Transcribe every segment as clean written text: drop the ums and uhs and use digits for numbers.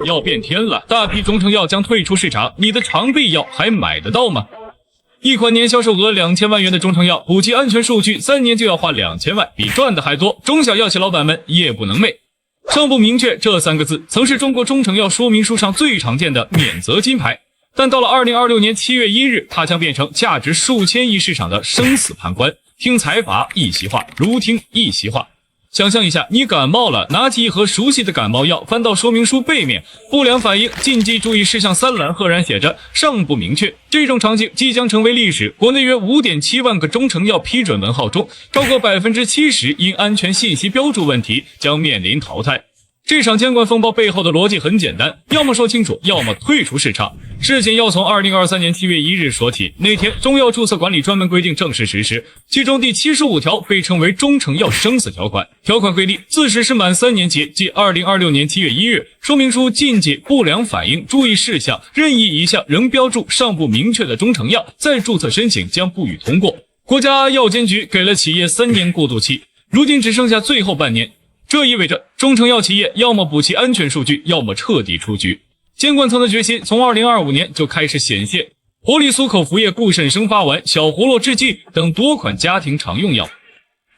要变天了，大批中成药将退出市场，你的常备药还买得到吗？一款年销售额2000万元的中成药，补齐安全数据3年就要花2000万，比赚的还多。中小药企老板们夜不能寐。尚不明确这3个字曾是中国中成药说明书上最常见的免责金牌，但到了2026年7月1日，它将变成价值数千亿市场的生死判官。听财阀一席话，如听一席话。想象一下，你感冒了，拿起一盒熟悉的感冒药，翻到说明书背面，不良反应、禁忌注意事项3栏赫然写着尚不明确。这种场景即将成为历史。国内约 5.7万个中成药批准文号中，超过 70% 因安全信息标注问题将面临淘汰。这场监管风暴背后的逻辑很简单，要么说清楚，要么退出市场。事情要从2023年7月1日说起。那天，中药注册管理专门规定正式实施，其中第75条被称为中成药生死条款。条款规定，自实施满3年起，即2026年7月1日，说明书禁忌、不良反应、注意事项任意一项仍标注尚不明确的中成药，再注册申请将不予通过。国家药监局给了企业3年过渡期，如今只剩下最后半年。这意味着中成药企业要么补齐安全数据，要么彻底出局。监管层的决心从2025年就开始显现。活力苏口服液固肾生发丸、小葫芦制剂等多款家庭常用药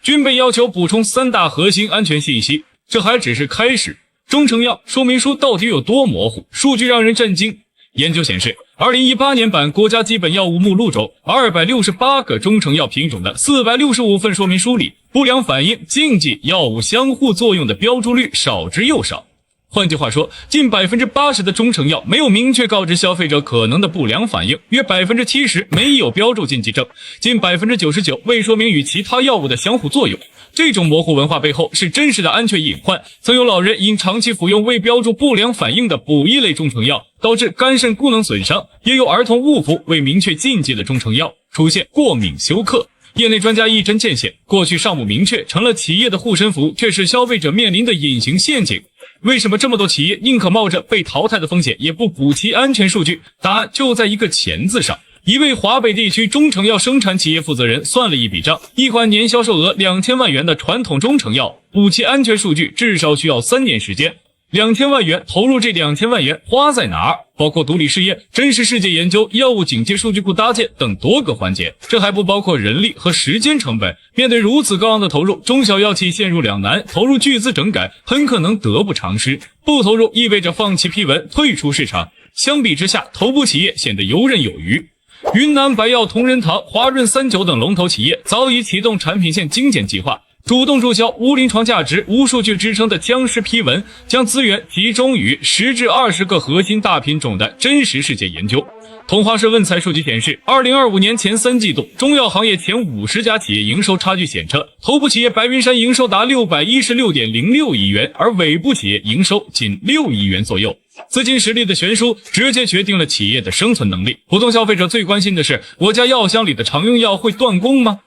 均被要求补充3大核心安全信息。这还只是开始，中成药说明书到底有多模糊？数据让人震惊。研究显示，2018年版国家基本药物目录中，268个中成药品种的465份说明书里，不良反应、禁忌、药物相互作用的标注率少之又少。换句话说，近 80% 的中成药没有明确告知消费者可能的不良反应，约 70% 没有标注禁忌症，近 99% 未说明与其他药物的相互作用。这种模糊文化背后是真实的安全隐患。曾有老人因长期服用未标注不良反应的补益类中成药，导致肝肾功能损伤，也有儿童误服未明确禁忌的中成药，出现过敏休克。业内专家一针见血，过去尚不明确成了企业的护身符，却是消费者面临的隐形陷阱。为什么这么多企业宁可冒着被淘汰的风险，也不补齐安全数据？答案就在一个钱字上。一位华北地区中成药生产企业负责人算了一笔账，一款年销售额2000万元的传统中成药，补齐安全数据至少需要3年时间。2000万元投入，这2000万元花在哪儿？包括独立试验、真实世界研究、药物警戒数据库搭建等多个环节，这还不包括人力和时间成本。面对如此高昂的投入，中小药企陷入两难：投入巨资整改，很可能得不偿失；不投入意味着放弃批文，退出市场。相比之下，头部企业显得游刃有余。云南白药、同仁堂、华润39等龙头企业早已启动产品线精简计划，主动注销无临床价值、无数据支撑的僵尸批文，将资源集中于10至20个核心大品种的真实世界研究。同花社问财数据显示，2025年前3季度，中药行业前50家企业营收差距显著，头部企业白云山营收达 616.06 亿元，而尾部企业营收仅6亿元左右。资金实力的悬殊直接决定了企业的生存能力。普通消费者最关心的是，我家药箱里的常用药会断供吗？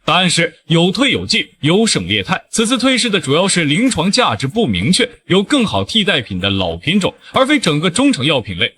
答案是有退有进，优胜劣汰。此次退市的主要是临床价值不明确、有更好替代品的老品种，而非整个中成药品类。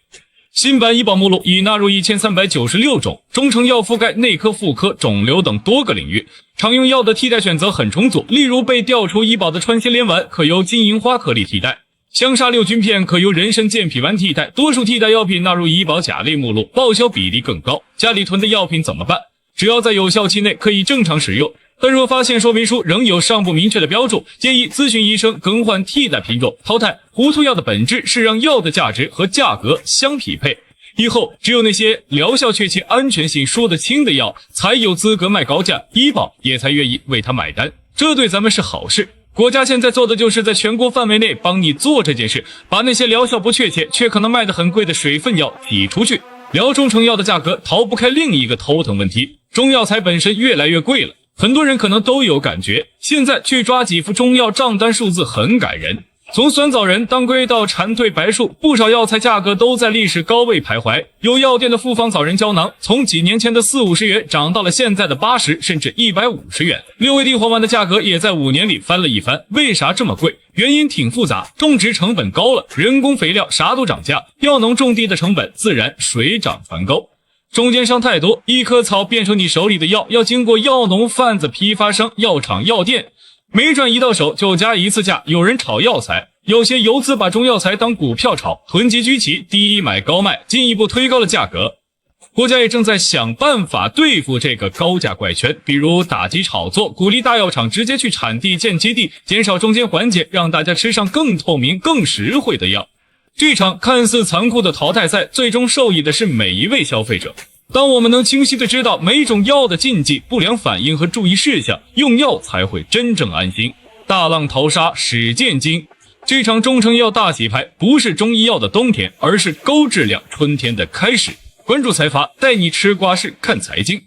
新版医保目录已纳入1396种中成药，覆盖内科、妇科、肿瘤等多个领域。常用药的替代选择很充足，例如被调出医保的川楔连丸可由金银花颗粒替代，香砂六菌片可由人参健脾丸替代。多数替代药品纳入医保甲类目录，报销比例更高。家里囤的药品怎么办？只要在有效期内可以正常使用，但若发现说明书仍有尚不明确的标注，建议咨询医生更换替代品种。淘汰糊涂药的本质是让药的价值和价格相匹配，以后只有那些疗效确切、安全性说得清的药才有资格卖高价，医保也才愿意为它买单，这对咱们是好事。国家现在做的就是在全国范围内帮你做这件事，把那些疗效不确切却可能卖得很贵的水分药挤出去。疗中成药的价格逃不开另一个头疼问题，中药材本身越来越贵了。很多人可能都有感觉，现在去抓几副中药账单数字很感人。从酸枣仁、当归到蝉蜕、白术，不少药材价格都在历史高位徘徊。有药店的复方枣仁胶囊，从几年前的40-50元涨到了现在的80甚至150元。六味地黄丸的价格也在5年里翻了一番。为啥这么贵？原因挺复杂，种植成本高了，人工肥料啥都涨价，药农种地的成本自然水涨船高。中间商太多，一棵草变成你手里的药，要经过药农、贩子、批发商、药厂、药店。每赚一到手就加一次价，有人炒药材，有些游资把中药材当股票炒，囤积居奇，低买高卖，进一步推高了价格。国家也正在想办法对付这个高价怪圈，比如打击炒作，鼓励大药厂直接去产地建基地，减少中间环节，让大家吃上更透明、更实惠的药。这场看似残酷的淘汰赛，最终受益的是每一位消费者。当我们能清晰地知道每种药的禁忌、不良反应和注意事项，用药才会真正安心。大浪淘沙，始见金。这场中成药大洗牌不是中医药的冬天，而是高质量春天的开始。关注财阀，带你吃瓜市看财经。